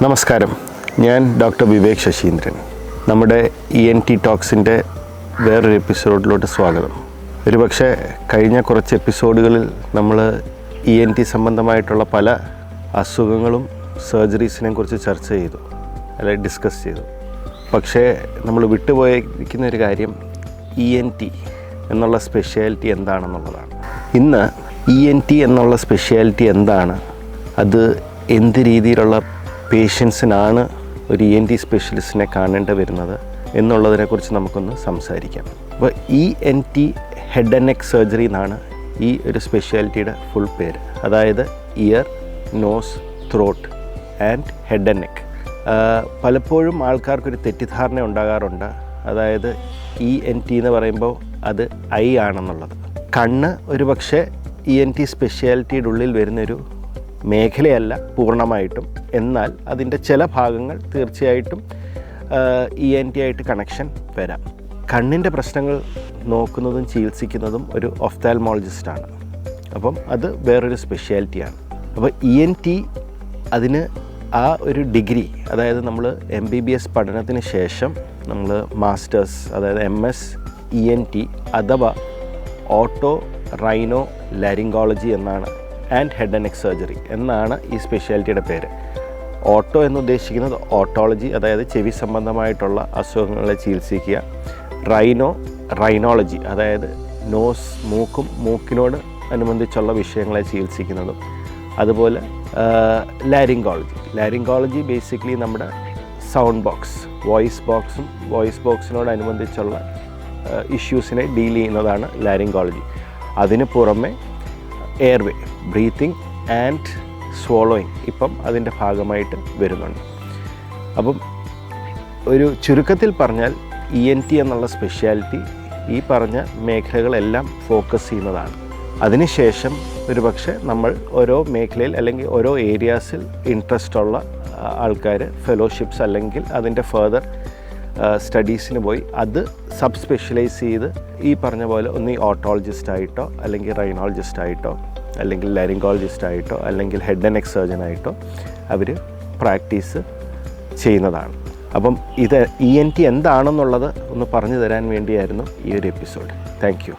നമസ്കാരം, ഞാൻ ഡോക്ടർ വിവേക് ശശീന്ദ്രൻ. നമ്മുടെ ENT ടോക്സിൻ്റെ വേറൊരു എപ്പിസോഡിലോട്ട് സ്വാഗതം. ഒരുപക്ഷെ കഴിഞ്ഞ കുറച്ച് എപ്പിസോഡുകളിൽ നമ്മൾ ENT സംബന്ധമായിട്ടുള്ള പല അസുഖങ്ങളും സർജറീസിനെ കുറിച്ച് ചർച്ച ചെയ്തു, അല്ലെങ്കിൽ ഡിസ്കസ് ചെയ്തു. പക്ഷേ നമ്മൾ വിട്ടുപോയിരിക്കുന്ന ഒരു കാര്യം ENT എന്നുള്ള സ്പെഷ്യാലിറ്റി എന്താണെന്നുള്ളതാണ്. ഇന്ന് ENT എന്നുള്ള സ്പെഷ്യാലിറ്റി എന്താണ്, അത് എന്ത് രീതിയിലുള്ള പേഷ്യൻസിനാണ് ഒരു ENT സ്പെഷ്യലിസ്റ്റിനെ കാണേണ്ടി വരുന്നത് എന്നുള്ളതിനെക്കുറിച്ച് നമുക്കൊന്ന് സംസാരിക്കാം. അപ്പോൾ ENT head and neck surgery എന്നാണ് ഈ ഒരു സ്പെഷ്യാലിറ്റിയുടെ ഫുൾ പേര്. അതായത് ear, nose, throat and head and neck. പലപ്പോഴും ആൾക്കാർക്കൊരു തെറ്റിദ്ധാരണ ഉണ്ടാകാറുണ്ട്. അതായത് ENT എന്ന് പറയുമ്പോൾ അത് ഐ ആണെന്നുള്ളത്. കണ്ണ് ഒരു പക്ഷേ ENT സ്പെഷ്യാലിറ്റിയുടെ ഉള്ളിൽ വരുന്നൊരു മേഖലയല്ല പൂർണ്ണമായിട്ടും. എന്നാൽ അതിൻ്റെ ചില ഭാഗങ്ങൾ തീർച്ചയായിട്ടും ENT ആയിട്ട് കണക്ഷൻ വരാം. കണ്ണിൻ്റെ പ്രശ്നങ്ങൾ നോക്കുന്നതും ചികിത്സിക്കുന്നതും ഒരു ഒഫ്താൽമോളജിസ്റ്റാണ്. അപ്പം അത് വേറൊരു സ്പെഷ്യാലിറ്റിയാണ്. അപ്പോൾ ENT അതിന് ആ ഒരു ഡിഗ്രി, അതായത് നമ്മൾ MBBS പഠനത്തിന് ശേഷം നമ്മൾ മാസ്റ്റേഴ്സ്, അതായത് MS ENT അഥവാ ഓട്ടോ റൈനോ ലാരിങ്കോളജി എന്നാണ്, and head and neck surgery എന്നാണ് ഈ സ്പെഷ്യാലിറ്റിയുടെ പേര്. ഓട്ടോ എന്ന് ഉദ്ദേശിക്കുന്നത് ഓട്ടോളജി, അതായത് ചെവി സംബന്ധമായിട്ടുള്ള അസുഖങ്ങളെ ചികിത്സിക്കുക. റൈനോളജി, അതായത് നോസ്, മൂക്കിനോട് അനുബന്ധിച്ചുള്ള വിഷയങ്ങളെ ചികിത്സിക്കുന്നതും. അതുപോലെ ലാരിങ്കോളജി ബേസിക്കലി നമ്മുടെ സൗണ്ട് ബോക്സ്, വോയിസ് ബോക്സിനോടനുബന്ധിച്ചുള്ള ഇഷ്യൂസിനെ ഡീൽ ചെയ്യുന്നതാണ് ലാരിങ്കോളജി. അതിന് പുറമെ എയർവേ, ബ്രീത്തിങ് ആൻഡ് സ്വോളോയിങ് ഇപ്പം അതിൻ്റെ ഭാഗമായിട്ട് വരുന്നുണ്ട്. അപ്പം ഒരു ചുരുക്കത്തിൽ പറഞ്ഞാൽ ENT എന്നുള്ള സ്പെഷ്യാലിറ്റി ഈ പറഞ്ഞ മേഖലകളെല്ലാം ഫോക്കസ് ചെയ്യുന്നതാണ്. അതിനുശേഷം ഒരുപക്ഷെ നമ്മൾ ഓരോ മേഖലയിൽ അല്ലെങ്കിൽ ഓരോ ഏരിയാസിൽ ഇൻട്രസ്റ്റ് ഉള്ള ആൾക്കാർ ഫെലോഷിപ്സ് അല്ലെങ്കിൽ അതിൻ്റെ ഫർദർ സ്റ്റഡീസിന് പോയി അത് സബ് സ്പെഷ്യലൈസ് ചെയ്ത് ഈ പറഞ്ഞ പോലെ ഒന്ന് ഓട്ടോളജിസ്റ്റായിട്ടോ അല്ലെങ്കിൽ റൈനോളജിസ്റ്റായിട്ടോ അല്ലെങ്കിൽ ലാരിങ്കോളജിസ്റ്റായിട്ടോ അല്ലെങ്കിൽ ഹെഡ് ആൻഡ് നെക്ക് സർജനായിട്ടോ അവർ പ്രാക്ടീസ് ചെയ്യുന്നതാണ്. അപ്പം ഇത് ENT എന്താണെന്നുള്ളത് ഒന്ന് പറഞ്ഞു തരാൻ വേണ്ടിയായിരുന്നു ഈ ഒരു എപ്പിസോഡ്. Thank you.